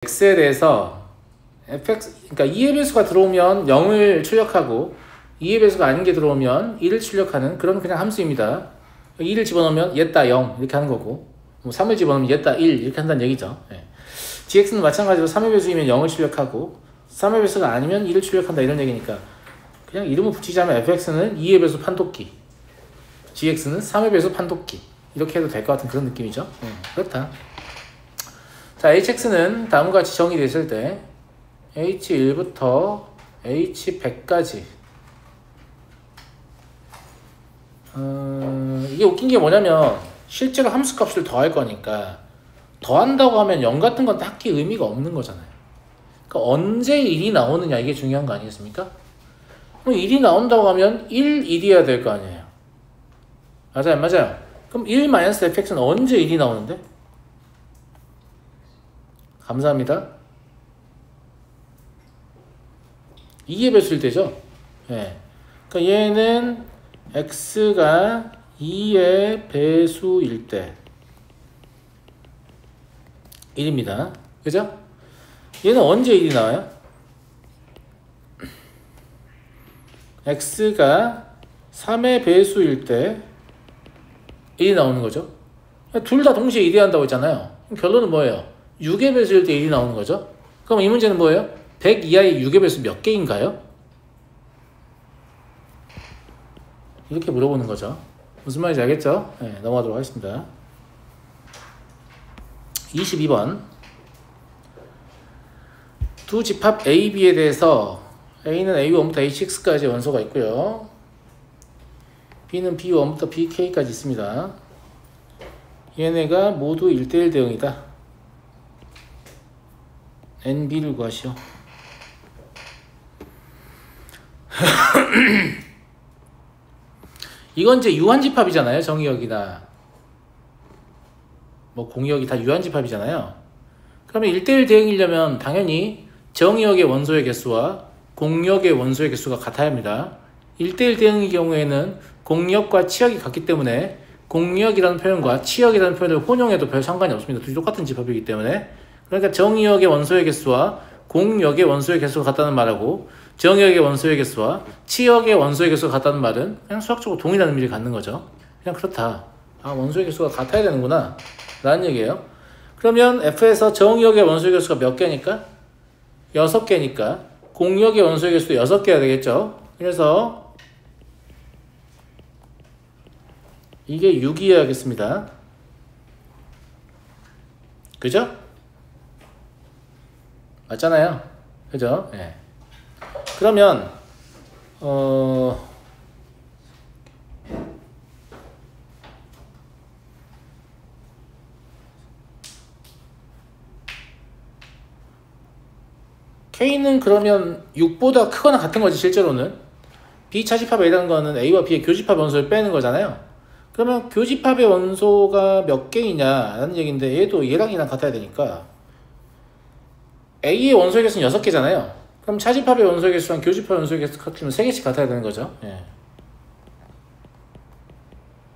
x에 대해서 fx, 그러니까 2의 배수가 들어오면 0을 출력하고 2의 배수가 아닌 게 들어오면 1을 출력하는 그런 그냥 함수입니다. 2를 집어넣으면 얘다 0 이렇게 하는 거고, 뭐 3을 집어넣으면 얘다 1 이렇게 한다는 얘기죠. 예. gx는 마찬가지로 3의 배수이면 0을 출력하고 3의 배수가 아니면 1을 출력한다 이런 얘기니까 그냥 이름을 붙이자면 fx는 2의 배수 판독기, gx는 3의 배수 판독기 이렇게 해도 될 것 같은 그런 느낌이죠. 그렇다. 자, hx는 다음과 같이 정의됐을 때 h1부터 h100까지 이게 웃긴 게 뭐냐면 실제로 함수값을 더할 거니까 더한다고 하면 0 같은 건 딱히 의미가 없는 거잖아요. 그러니까 언제 1이 나오느냐 이게 중요한 거 아니겠습니까? 그럼 1이 나온다고 하면 1, 1이어야 될 거 아니에요. 맞아요, 맞아요. 그럼 1-fx는 언제 1이 나오는데? 감사합니다. 2의 배수일 때죠. 예. 그러니까 얘는 x가 2의 배수일 때 1입니다. 그죠? 얘는 언제 1이 나와요? x가 3의 배수일 때 1이 나오는 거죠. 둘 다 동시에 1이 한다고 했잖아요. 그럼 결론은 뭐예요? 6의 배수일 때 1이 나오는 거죠. 그럼 이 문제는 뭐예요? 100 이하의 6의 배수 몇 개인가요? 이렇게 물어보는 거죠. 무슨 말인지 알겠죠? 네, 넘어가도록 하겠습니다. 22번 두 집합 A, B에 대해서 A는 A1부터 A6까지 원소가 있고요. B는 B1부터 BK까지 있습니다. 얘네가 모두 1대1 대응이다. NB를 구하시오. 이건 이제 유한집합이잖아요. 정의역이나 뭐 공역이 다 유한집합이잖아요. 그러면 1대1 대응이려면 당연히 정의역의 원소의 개수와 공역의 원소의 개수가 같아야 합니다. 1대1 대응의 경우에는 공역과 치역이 같기 때문에 공역이라는 표현과 치역이라는 표현을 혼용해도 별 상관이 없습니다. 둘이 똑같은 집합이기 때문에. 그러니까 정의역의 원소의 개수와 공역의 원소의 개수가 같다는 말하고 정의역의 원소의 개수와 치역의 원소의 개수가 같다는 말은 그냥 수학적으로 동일한 의미를 갖는 거죠. 그냥 그렇다. 아, 원소의 개수가 같아야 되는구나 라는 얘기예요. 그러면 F에서 정의역의 원소의 개수가 몇 개니까? 6개니까 공역의 원소의 개수도 6개야 되겠죠. 그래서 이게 6이어야겠습니다. 그죠? 맞잖아요. 그죠? 네. 그러면 K는 그러면 6보다 크거나 같은 거지 실제로는. B차집합에 해당하는 거는 A와 B의 교집합 원소를 빼는 거잖아요. 그러면 교집합의 원소가 몇 개이냐 라는 얘기인데 얘도 얘랑 같아야 되니까 A의 원소의 개수는 6개잖아요. 그럼 차집합의 원소의 개수랑 교집합의 원소의 개수 같으면 3개씩 같아야 되는 거죠. 예.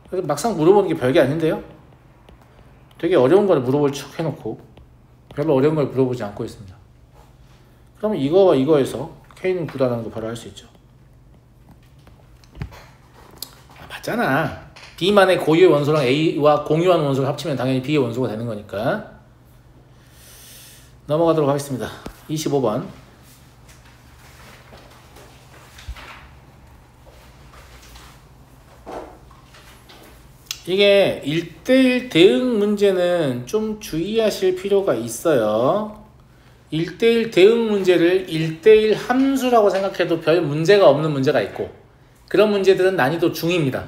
그래서 막상 물어보는 게 별게 아닌데요. 되게 어려운 걸 물어볼 척 해놓고 별로 어려운 걸 물어보지 않고 있습니다. 그러면 이거와 이거에서 K는 9다라는 거 바로 알 수 있죠. 아, 맞잖아. B만의 고유의 원소랑 A와 공유하는 원소를 합치면 당연히 B의 원소가 되는 거니까. 넘어가도록 하겠습니다. 25번 이게 1대1 대응 문제는 좀 주의하실 필요가 있어요. 1대1 대응 문제를 1대1 함수라고 생각해도 별 문제가 없는 문제가 있고 그런 문제들은 난이도 중입니다.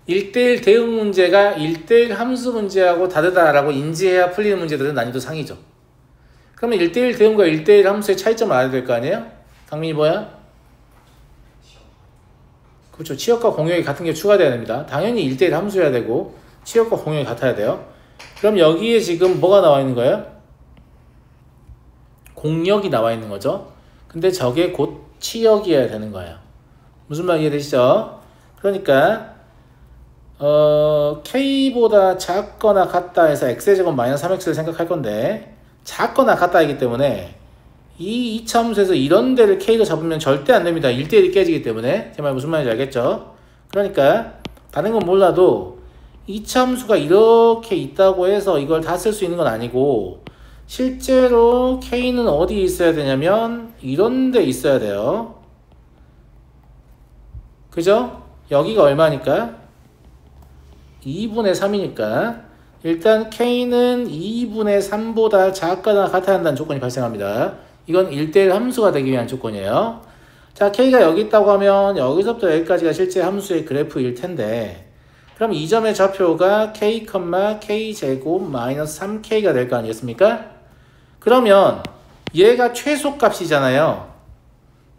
1대1 대응 문제가 1대1 함수 문제하고 다르다라고 인지해야 풀리는 문제들은 난이도 상이죠. 그러면 1대1 대응과 1대1 함수의 차이점을 알아야 될 거 아니에요? 강민이 뭐야? 그렇죠. 치역과 공역이 같은 게 추가돼야 됩니다. 당연히 1대1 함수여야 되고 치역과 공역이 같아야 돼요. 그럼 여기에 지금 뭐가 나와 있는 거예요? 공역이 나와 있는 거죠. 근데 저게 곧 치역이어야 되는 거예요. 무슨 말 이해되시죠? 그러니까 K보다 작거나 같다 해서 X의 제곱 마이너스 3X를 생각할 건데 작거나 같다이기 때문에 이 이차함수에서 이런 데를 K로 잡으면 절대 안 됩니다. 1대1이 깨지기 때문에. 제 말 무슨 말인지 알겠죠? 그러니까 다른 건 몰라도 이차함수가 이렇게 있다고 해서 이걸 다 쓸 수 있는 건 아니고 실제로 K는 어디에 있어야 되냐면 이런 데 있어야 돼요. 그죠? 여기가 얼마니까? 2분의 3이니까 일단 K는 2분의 3보다 작거나 같아야 한다는 조건이 발생합니다. 이건 1대1 함수가 되기 위한 조건이에요. 자, K가 여기 있다고 하면 여기서부터 여기까지가 실제 함수의 그래프일 텐데 그럼 이 점의 좌표가 K, K제곱 마이너스 3K가 될 거 아니겠습니까? 그러면 얘가 최소값이잖아요.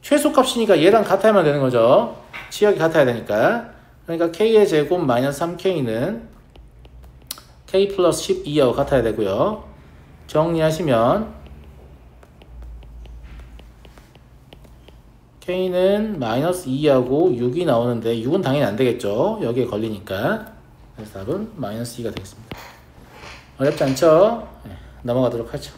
최소값이니까 얘랑 같아야만 되는 거죠. 지역이 같아야 되니까. 그러니까 K의 제곱 마이너스 3K는 K 플러스 12하고 같아야 되고요. 정리하시면 K는 마이너스 2하고 6이 나오는데 6은 당연히 안 되겠죠. 여기에 걸리니까. 그래서 답은 마이너스 2가 되겠습니다. 어렵지 않죠? 네, 넘어가도록 하죠.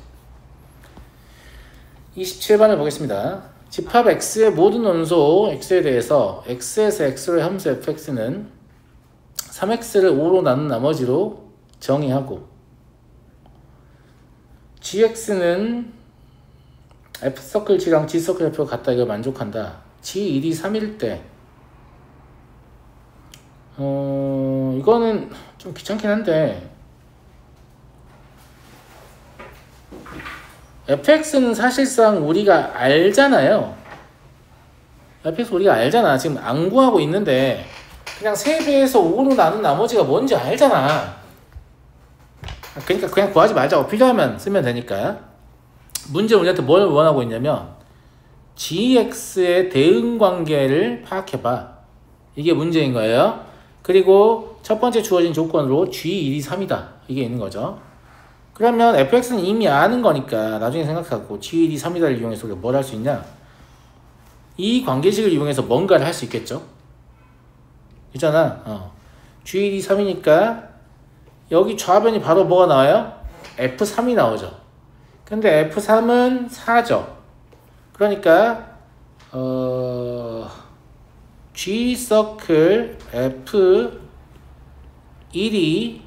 27번을 보겠습니다. 집합 X의 모든 원소 X에 대해서 X에서 X로의 함수 fx는 3X를 5로 나눈 나머지로 정의하고 gx는 f서클 g랑 g서클 f가 같다. 이거 만족한다. g1이 3일 때 이거는 좀 귀찮긴 한데 fx는 사실상 우리가 알잖아요. fx 우리가 알잖아. 지금 안 구하고 있는데 그냥 3배에서 5로 나눈 나머지가 뭔지 알잖아. 그러니까 그냥 구하지 말자고. 필요하면 쓰면 되니까. 문제는 우리한테 뭘 원하고 있냐면 gx의 대응관계를 파악해봐. 이게 문제인 거예요. 그리고 첫 번째 주어진 조건으로 g1이 3이다. 이게 있는 거죠. 그러면 fx는 이미 아는 거니까 나중에 생각하고 g1이 3이다를 이용해서 우리가 뭘 할 수 있냐? 이 관계식을 이용해서 뭔가를 할 수 있겠죠. 있잖아. g1이 3이니까 여기 좌변이 바로 뭐가 나와요? f3이 나오죠. 근데 f3은 4죠. 그러니까 g서클 f1이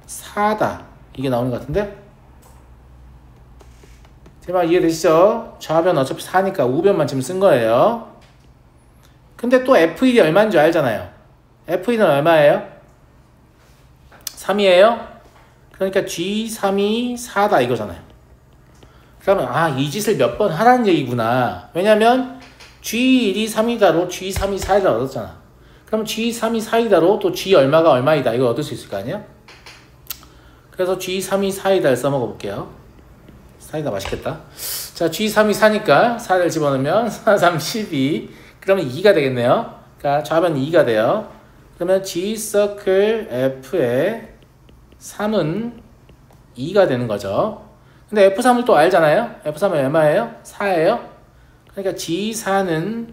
4다. 이게 나오는 것 같은데? 제 말 이해되시죠? 좌변 어차피 4니까 우변만 지금 쓴 거예요. 근데 또 f1이 얼마인 줄 알잖아요. f1은 얼마예요? 3이에요? 그러니까 g3이 4다 이거잖아요. 그러면 이 짓을 몇 번 하라는 얘기구나. 왜냐면 g1이 3이다로 g3이 4이다 얻었잖아. 그럼 g3이 4이다로 또 g 얼마가 얼마이다 이걸 얻을 수 있을 거 아니야? 그래서 g3이 4이다를 써먹어 볼게요. 4이다 맛있겠다. 자, g3이 4니까 4를 집어넣으면 4, 3, 12. 그러면 2가 되겠네요. 그러니까 좌변 2가 돼요. 그러면 g서클 f의 3은 2가 되는 거죠. 근데 f3을 또 알잖아요. f3은 얼마예요? 4예요. 그러니까 g4는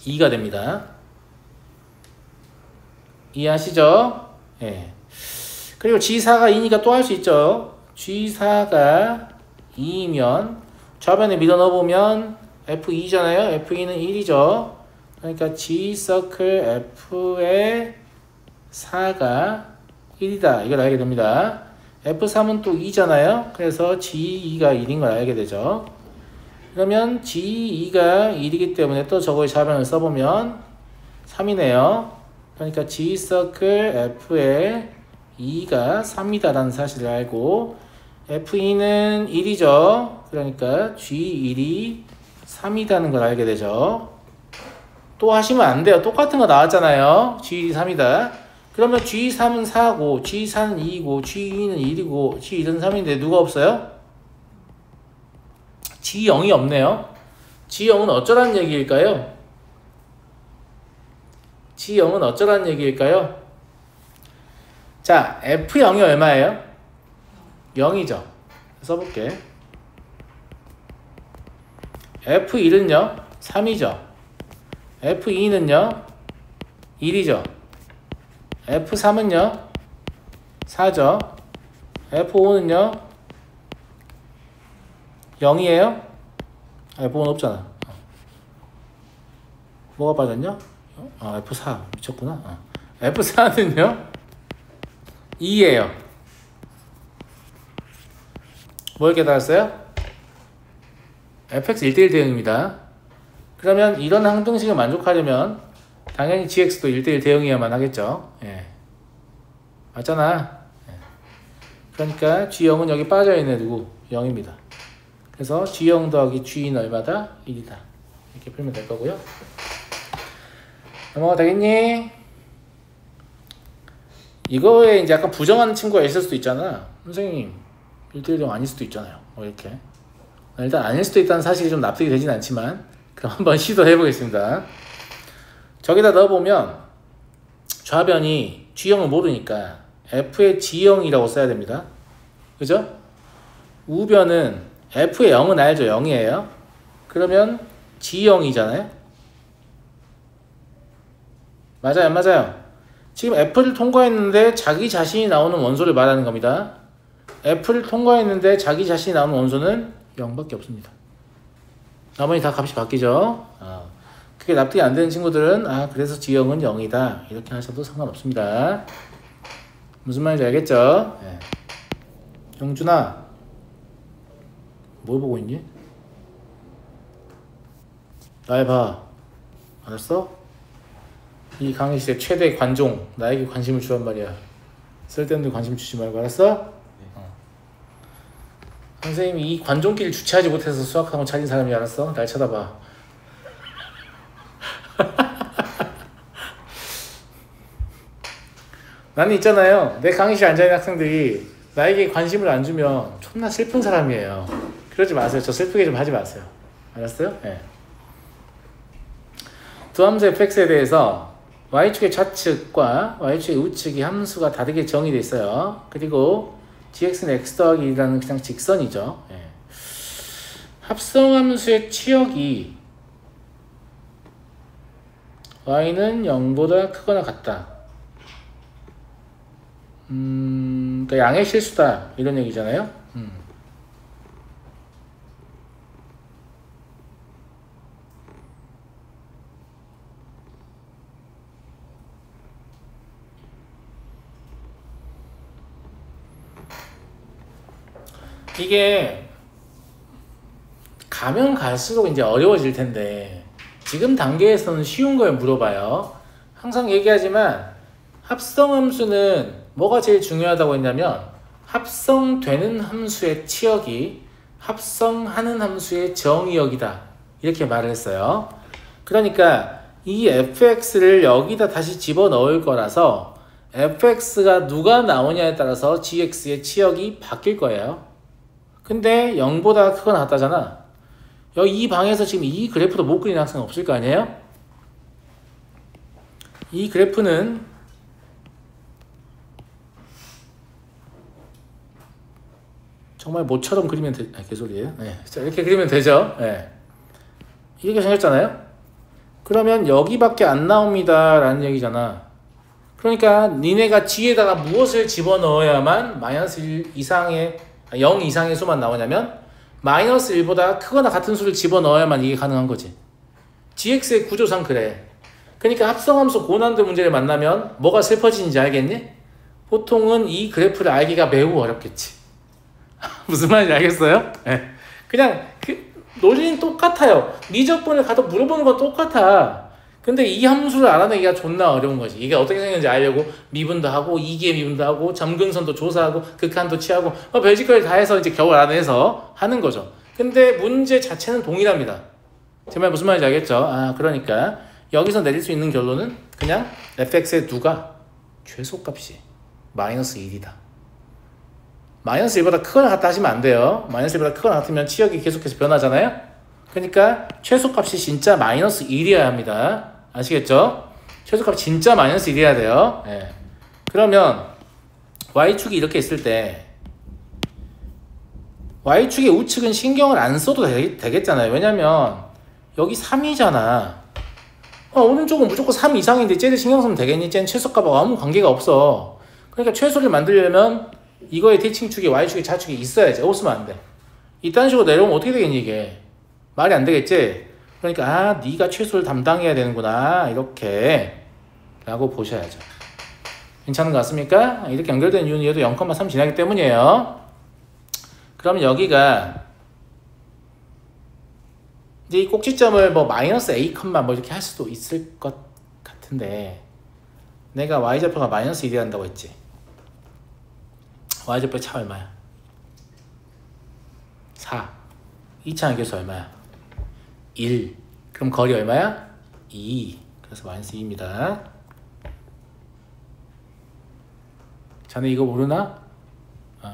2가 됩니다. 이해하시죠? 예. 그리고 g4가 2니까 또 할 수 있죠. g4가 2이면 좌변에 밀어 넣어보면 f2잖아요. f2는 1이죠. 그러니까 g서클 f의 4가 1이다. 이걸 알게 됩니다. f3은 또 2잖아요. 그래서 g2가 1인 걸 알게 되죠. 그러면 g2가 1이기 때문에 또 저거의 좌변을 써보면 3이네요. 그러니까 g서클 f의 2가 3이다 라는 사실을 알고 f2는 1이죠. 그러니까 g1이 3이다는 걸 알게 되죠. 또 하시면 안 돼요. 똑같은 거 나왔잖아요. g1이 3이다. 그러면 g3은 4고 g4는 2이고 g2는 1이고 g1은 3인데 누가 없어요? g0이 없네요. g0은 어쩌라는 얘기일까요? g0은 어쩌라는 얘기일까요? 자, f0이 얼마예요? 0이죠. 써볼게. f1은요? 3이죠. f2는요? 1이죠. f3은요? 4죠. f5는요? 0이에요? F1 없잖아. 뭐가 빠졌냐? F4 미쳤구나. F4는요 2예요. 뭘 깨달았어요? fx 1대1 대응입니다. 그러면 이런 항등식을 만족하려면 당연히 gx도 1대1 대응이어야만 하겠죠. 예. 맞잖아. 예. 그러니까 g0은 여기 빠져있는 누구? 0입니다. 그래서 g0 더하기 g는 얼마다? 1이다. 이렇게 풀면 될 거고요. 넘어가 되겠니? 이거에 이제 약간 부정하는 친구가 있을 수도 있잖아. 선생님 1대1 대응 아닐 수도 있잖아요. 뭐 이렇게. 일단 아닐 수도 있다는 사실이 좀 납득이 되진 않지만 그럼 한번 시도해 보겠습니다. 저기다 넣어보면 좌변이 G형을 모르니까 F의 G형이라고 써야 됩니다. 그죠? 우변은 F의 0은 알죠? 0이에요. 그러면 G형이잖아요. 맞아요? 안 맞아요? 지금 F를 통과했는데 자기 자신이 나오는 원소를 말하는 겁니다. F를 통과했는데 자기 자신이 나오는 원소는 0밖에 없습니다. 나머지 다 값이 바뀌죠. 그게 납득이 안 되는 친구들은 그래서 G형은 0이다 이렇게 하셔도 상관없습니다. 무슨 말인지 알겠죠? 네. 영준아 뭘 보고 있니? 날 봐. 알았어? 이 강의실의 최대 관종 나에게 관심을 주란 말이야. 쓸데없는 관심 주지 말고 알았어? 선생님이 이 관종끼를 주체하지 못해서 수학학원 차린 사람이 알았어? 날 쳐다봐. 나는 있잖아요. 내 강의실에 앉아있는 학생들이 나에게 관심을 안 주면 존나 슬픈 사람이에요. 그러지 마세요. 저 슬프게 좀 하지 마세요. 알았어요? 네. 두 함수 fx에 대해서 y축의 좌측과 y축의 우측이 함수가 다르게 정의되어 있어요. 그리고 gx는 x 더하기 1이라는 그냥 직선이죠. 예. 합성함수의 치역이 y는 0보다 크거나 같다. 그러니까 양의 실수다 이런 얘기잖아요. 이게 가면 갈수록 이제 어려워질 텐데 지금 단계에서는 쉬운 걸 물어봐요. 항상 얘기하지만 합성함수는 뭐가 제일 중요하다고 했냐면 합성되는 함수의 치역이 합성하는 함수의 정의역이다 이렇게 말을 했어요. 그러니까 이 fx를 여기다 다시 집어넣을 거라서 fx가 누가 나오냐에 따라서 gx의 치역이 바뀔 거예요. 근데 0보다 크거나 같다잖아. 여기 이 방에서 지금 이 그래프도 못 그리는 학생 없을 거 아니에요? 이 그래프는 정말 모처럼 그리면 개소리예요. 네. 자, 이렇게 그리면 되죠. 네. 이렇게 생겼잖아요. 그러면 여기밖에 안 나옵니다 라는 얘기잖아. 그러니까 니네가 G에다가 무엇을 집어넣어야만 마이너스 1 이상의 0 이상의 수만 나오냐면 마이너스 1보다 크거나 같은 수를 집어넣어야만 이게 가능한 거지. gx의 구조상 그래. 그러니까 합성함수 고난도 문제를 만나면 뭐가 슬퍼지는지 알겠니? 보통은 이 그래프를 알기가 매우 어렵겠지. 무슨 말인지 알겠어요? 네. 그냥 논리는 똑같아요. 미적분을 가서 물어보는 건 똑같아. 근데 이 함수를 알아내기가 존나 어려운 거지. 이게 어떻게 생겼는지 알려고 미분도 하고 이기의 미분도 하고 점근선도 조사하고 극한도 취하고 별짓거리 다 해서 이제 겨우 알아내서 하는 거죠. 근데 문제 자체는 동일합니다. 제 말 무슨 말인지 알겠죠? 그러니까 여기서 내릴 수 있는 결론은 그냥 fx의 누가 최소값이 마이너스 1이다. 마이너스 1보다 크거나 같다 하시면 안 돼요. 마이너스 1보다 크거나 같으면 치역이 계속해서 변하잖아요. 그러니까 최소값이 진짜 마이너스 1이어야 합니다. 아시겠죠? 최소값 진짜 마이너스 1이어야 돼요. 네. 그러면 y축이 이렇게 있을 때 y축의 우측은 신경을 안 써도 되겠잖아요. 왜냐면 여기 3이잖아. 오른쪽은 무조건 3 이상인데 쟤를 신경 쓰면 되겠니? 쟤는 최소값하고 아무 관계가 없어. 그러니까 최소를 만들려면 이거의 대칭축이 y축의 좌축이 있어야지. 없으면 안 돼. 이딴 식으로 내려오면 어떻게 되겠니 이게? 말이 안 되겠지? 그러니까 아 네가 최소를 담당해야 되는구나 이렇게 라고 보셔야죠. 괜찮은 것 같습니까? 이렇게 연결된 이유는 얘도 0,3 지나기 때문이에요. 그러면 여기가 이제 이 꼭지점을 뭐 마이너스 A, 뭐 이렇게 할 수도 있을 것 같은데 내가 y좌표가 마이너스 1이 한다고 했지. y좌표의 차 얼마야? 4. 2차 계수 얼마야? 1. 그럼 거리 얼마야? 2. 그래서 마이너스 2입니다. 자네 이거 모르나?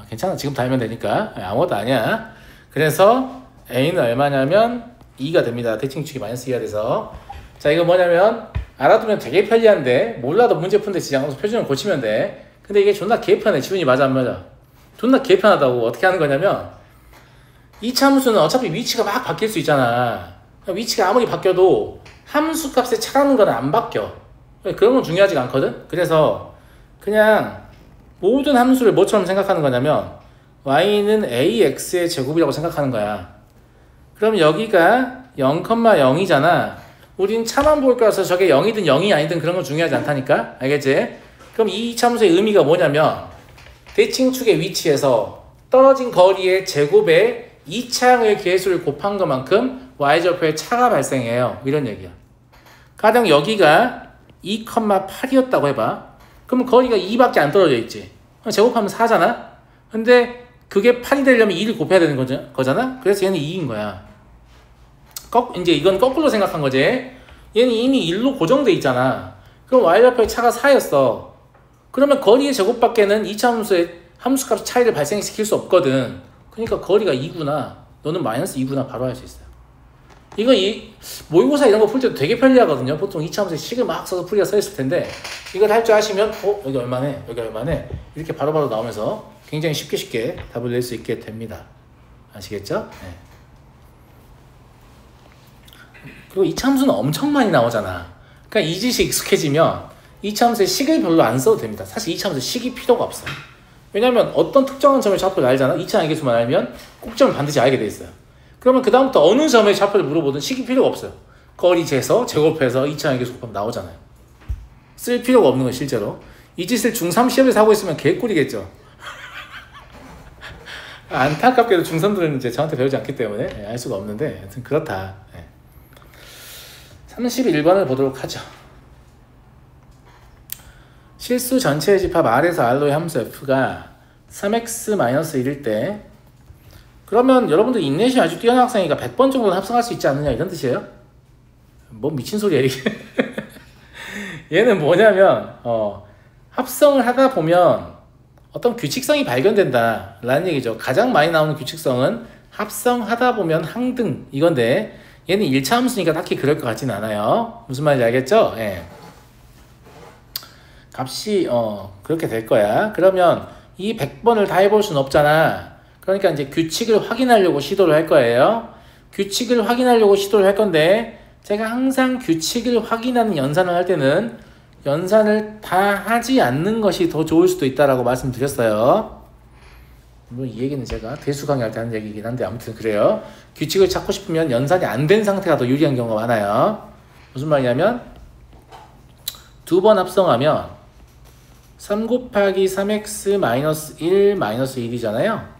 괜찮아. 지금 다 알면 되니까. 아무것도 아니야. 그래서 A는 얼마냐면 2가 됩니다. 대칭축이 마이너스 2가 돼서. 자, 이거 뭐냐면 알아두면 되게 편리한데 몰라도 문제 푼데 지장하면서 표준을 고치면 돼. 근데 이게 존나 개편해. 지훈이 맞아 안 맞아? 존나 개편하다고. 어떻게 하는 거냐면 이차 함수는 어차피 위치가 막 바뀔 수 있잖아. 위치가 아무리 바뀌어도 함수 값의 차라는 건 안 바뀌어. 그런 건 중요하지가 않거든. 그래서 그냥 모든 함수를 뭐처럼 생각하는 거냐면 y는 ax의 제곱이라고 생각하는 거야. 그럼 여기가 0,0이잖아. 우린 차만 볼 거라서 저게 0이든 0이 아니든 그런 건 중요하지 않다니까. 알겠지? 그럼 이 함수의 의미가 뭐냐면 대칭축의 위치에서 떨어진 거리의 제곱에 2차항의 계수를 곱한 것만큼 y좌표에 차가 발생해요. 이런 얘기야. 가령 여기가 2,8이었다고 해봐. 그럼 거리가 2밖에 안 떨어져 있지. 제곱하면 4잖아? 근데 그게 8이 되려면 2를 곱해야 되는 거잖아? 그래서 얘는 2인 거야. 이제 이건 거꾸로 생각한 거지. 얘는 이미 1로 고정돼 있잖아. 그럼 y좌표의 차가 4였어. 그러면 거리의 제곱밖에는 2차 함수의 함수값 차이를 발생시킬 수 없거든. 그러니까 거리가 2구나. 너는 마이너스 2구나 바로 할 수 있어요. 이거 모의고사 이런 거 풀 때도 되게 편리하거든요. 보통 2차 함수에 식을 막 써서 풀이가 써있을 텐데 이걸 할 줄 아시면 여기 얼마네? 여기 얼마네? 이렇게 바로바로 나오면서 굉장히 쉽게 답을 낼 수 있게 됩니다. 아시겠죠? 네. 그리고 2차 함수는 엄청 많이 나오잖아. 그러니까 이 지식 익숙해지면 2차 함수의 식을 별로 안 써도 됩니다. 사실 2차 함수 식이 필요가 없어. 왜냐면 어떤 특정한 점의 좌표를 알잖아. 2차 함수만 알면 꼭점을 반드시 알게 돼 있어요. 그러면 그 다음부터 어느 점의 좌표를 물어보든 식이 필요가 없어요. 거리 재서 제곱해서 2차 함수 곱하면 나오잖아요. 쓸 필요가 없는 건 실제로. 이 짓을 중3 시험에서 하고 있으면 개꿀이겠죠. 안타깝게도 중3들은 이제 저한테 배우지 않기 때문에 알 수가 없는데 하여튼 그렇다. 31번을 보도록 하죠. 실수 전체의 집합 R에서 R로의 함수 F가 3x-1일 때 그러면 여러분들 인내심이 아주 뛰어난 학생이니까 100번 정도는 합성할 수 있지 않느냐 이런 뜻이에요? 뭐 미친 소리야 이게. 얘는 뭐냐면 합성을 하다 보면 어떤 규칙성이 발견된다 라는 얘기죠. 가장 많이 나오는 규칙성은 합성하다 보면 항등 이건데 얘는 1차 함수니까 딱히 그럴 것 같진 않아요. 무슨 말인지 알겠죠? 예. 값이 그렇게 될 거야. 그러면 이 100번을 다 해볼 수는 없잖아. 그러니까 이제 규칙을 확인하려고 시도를 할 거예요. 규칙을 확인하려고 시도를 할 건데 제가 항상 규칙을 확인하는 연산을 할 때는 연산을 다 하지 않는 것이 더 좋을 수도 있다라고 말씀드렸어요. 물론 이 얘기는 제가 대수 강의할 때 하는 얘기긴 한데 아무튼 그래요. 규칙을 찾고 싶으면 연산이 안 된 상태가 더 유리한 경우가 많아요. 무슨 말이냐면 두 번 합성하면 3 곱하기 3x-1 1이잖아요.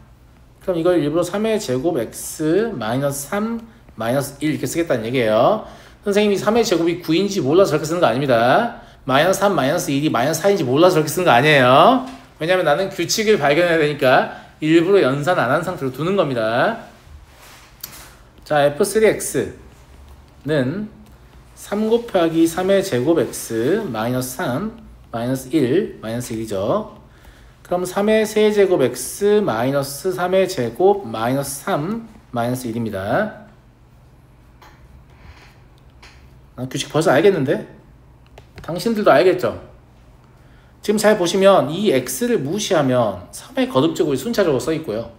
그럼 이걸 일부러 3의 제곱 x 마이너스 3 마이너스 1 이렇게 쓰겠다는 얘기예요. 선생님이 3의 제곱이 9인지 몰라서 저렇게 쓰는 거 아닙니다. 마이너스 3 마이너스 1이 마이너스 4인지 몰라서 저렇게 쓰는 거 아니에요. 왜냐면 나는 규칙을 발견해야 되니까 일부러 연산 안 한 상태로 두는 겁니다. 자, f3x는 3 곱하기 3의 제곱 x 마이너스 3 마이너스 1 마이너스 1이죠. 그럼 3의 세제곱 x 마이너스 3의 제곱 마이너스 3 마이너스 1입니다. 규칙 벌써 알겠는데? 당신들도 알겠죠? 지금 잘 보시면 이 x를 무시하면 3의 거듭제곱이 순차적으로 써 있고요.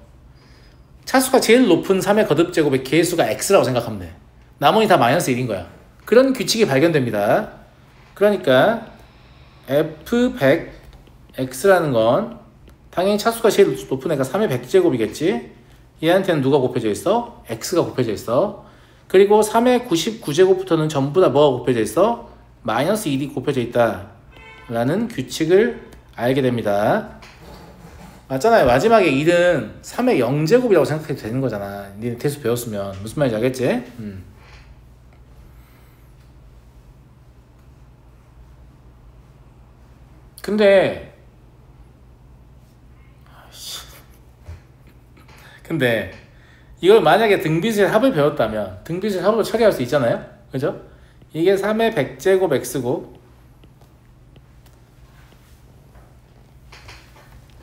차수가 제일 높은 3의 거듭제곱의 개수가 x라고 생각하면 돼. 나머지 다 마이너스 1인 거야. 그런 규칙이 발견됩니다. 그러니까 f100x라는 건 당연히 차수가 제일 높은 애가 3의 100제곱이겠지. 얘한테는 누가 곱해져 있어? x가 곱해져 있어. 그리고 3의 99제곱부터는 전부 다 뭐가 곱해져 있어? 마이너스 1이 곱해져 있다 라는 규칙을 알게 됩니다. 맞잖아요. 마지막에 1은 3의 0제곱이라고 생각해도 되는 거잖아. 니네 태수 배웠으면 무슨 말인지 알겠지? 근데 이걸 만약에 등비수의 합을 배웠다면 등비수의 합으로 처리할 수 있잖아요. 그죠? 이게 3의 100제곱 x고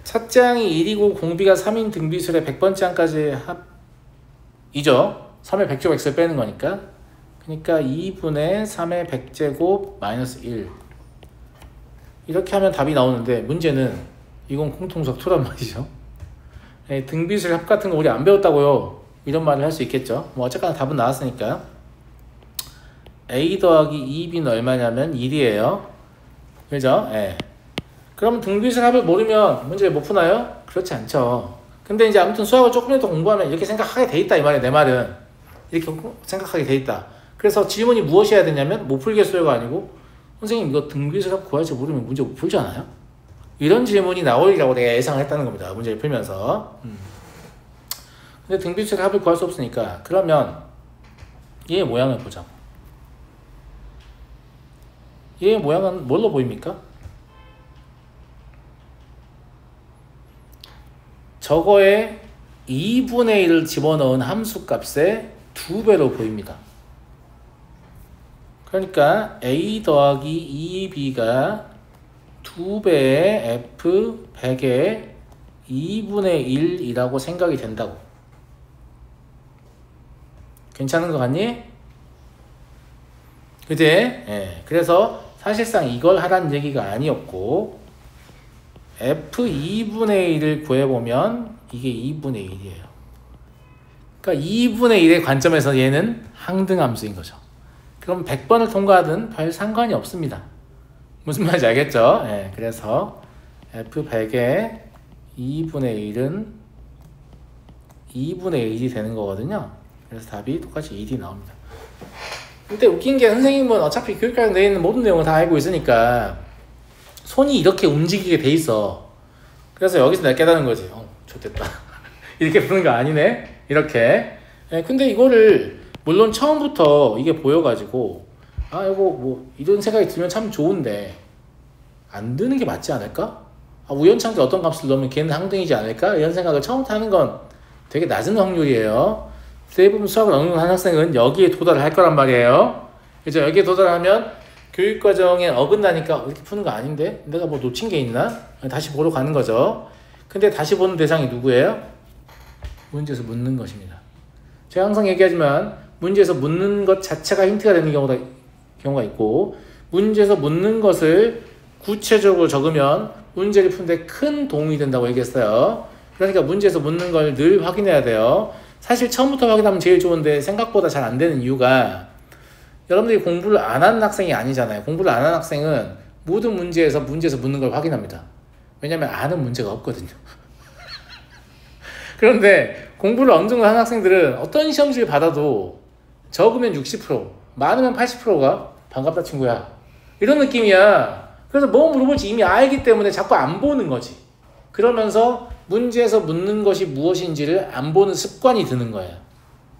첫째 항이 1이고 공비가 3인 등비술의 100번째 항까지 합이죠. 3의 100제곱 x를 빼는 거니까. 그러니까 2분의 3의 100제곱 마이너스 1 이렇게 하면 답이 나오는데 문제는 이건 공통석 2란 말이죠. 등비술 합 같은 거 우리 안 배웠다고요. 이런 말을 할 수 있겠죠. 뭐 어쨌거나 답은 나왔으니까. a 더하기 2b는 얼마냐면 1이에요. 그죠? 예. 그럼 등비술 합을 모르면 문제 못 푸나요? 그렇지 않죠. 근데 이제 아무튼 수학을 조금 더 공부하면 이렇게 생각하게 돼 있다 이 말이에요. 내 말은 이렇게 생각하게 돼 있다. 그래서 질문이 무엇이 해야 되냐면 못 풀겠어요가 아니고 선생님 이거 등비술 합 구할 줄 모르면 문제 못 풀지 않아요? 이런 질문이 나오리라고 내가 예상을 했다는 겁니다. 문제를 풀면서. 근데 등비술 합을 구할 수 없으니까 그러면 얘의 모양을 보자고. 얘의 모양은 뭘로 보입니까? 저거에 2분의 1을 집어넣은 함수값의 2배로 보입니다. 그러니까 a 더하기 2b가 2배의 f 100의 2분의 1이라고 생각이 된다고. 괜찮은 거 같니? 그지? 예. 그래서 사실상 이걸 하라는 얘기가 아니었고 f 2분의 1을 구해보면 이게 2분의 1이에요. 그러니까 2분의 1의 관점에서 얘는 항등함수인 거죠. 그럼 100번을 통과하든 별 상관이 없습니다. 무슨 말인지 알겠죠? 예, 그래서 f100의 2분의 1은 2분의 1이 되는 거거든요. 그래서 답이 똑같이 1이 나옵니다. 근데 웃긴 게 선생님은 어차피 교육과정 내에 있는 모든 내용을 다 알고 있으니까 손이 이렇게 움직이게 돼 있어. 그래서 여기서 내가 깨닫는 거지. 좋됐다. 이렇게 푸는 거 아니네? 이렇게. 예, 근데 이거를 물론 처음부터 이게 보여가지고 이거 뭐 이런 생각이 들면 참 좋은데 안 드는 게 맞지 않을까? 우연찮게 어떤 값을 넣으면 걔는 항등이지 않을까? 이런 생각을 처음부터 하는 건 되게 낮은 확률이에요. 대부분 수학을 어느 정도 한 학생은 여기에 도달을 할 거란 말이에요. 그죠? 여기에 도달하면 교육과정에 어긋나니까 이렇게 푸는 거 아닌데? 내가 뭐 놓친 게 있나? 다시 보러 가는 거죠. 근데 다시 보는 대상이 누구예요? 문제에서 묻는 것입니다. 제가 항상 얘기하지만 문제에서 묻는 것 자체가 힌트가 되는 경우가 있고 문제에서 묻는 것을 구체적으로 적으면 문제를 푸는데 큰 도움이 된다고 얘기했어요. 그러니까 문제에서 묻는 걸 늘 확인해야 돼요. 사실 처음부터 확인하면 제일 좋은데 생각보다 잘 안 되는 이유가 여러분들이 공부를 안 하는 학생이 아니잖아요. 공부를 안 하는 학생은 모든 문제에서 묻는 걸 확인합니다. 왜냐면 아는 문제가 없거든요. 그런데 공부를 어느 정도 하는 학생들은 어떤 시험지를 받아도 적으면 60%, 많으면 80%가 반갑다 친구야. 이런 느낌이야. 그래서 뭐 물어볼지 이미 알기 때문에 자꾸 안 보는 거지. 그러면서 문제에서 묻는 것이 무엇인지를 안 보는 습관이 드는 거야.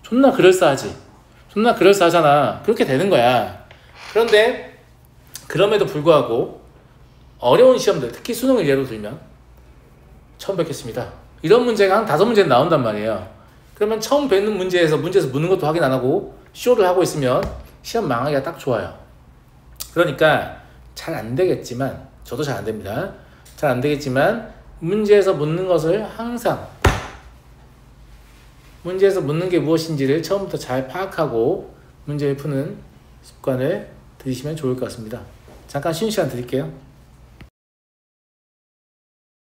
존나 그럴싸하지. 존나 그럴싸하잖아. 그렇게 되는 거야. 그런데 그럼에도 불구하고 어려운 시험들, 특히 수능을 예로 들면 처음 뵙겠습니다. 이런 문제가 한 5문제는 나온단 말이에요. 그러면 처음 뵙는 문제에서 묻는 것도 확인 안 하고 쇼를 하고 있으면 시험 망하기가 딱 좋아요. 그러니까 잘 안 되겠지만, 저도 잘 안 됩니다. 잘 안 되겠지만 문제에서 묻는 것을 항상 문제에서 묻는 게 무엇인지를 처음부터 잘 파악하고 문제를 푸는 습관을 들이시면 좋을 것 같습니다. 잠깐 쉬는 시간 드릴게요.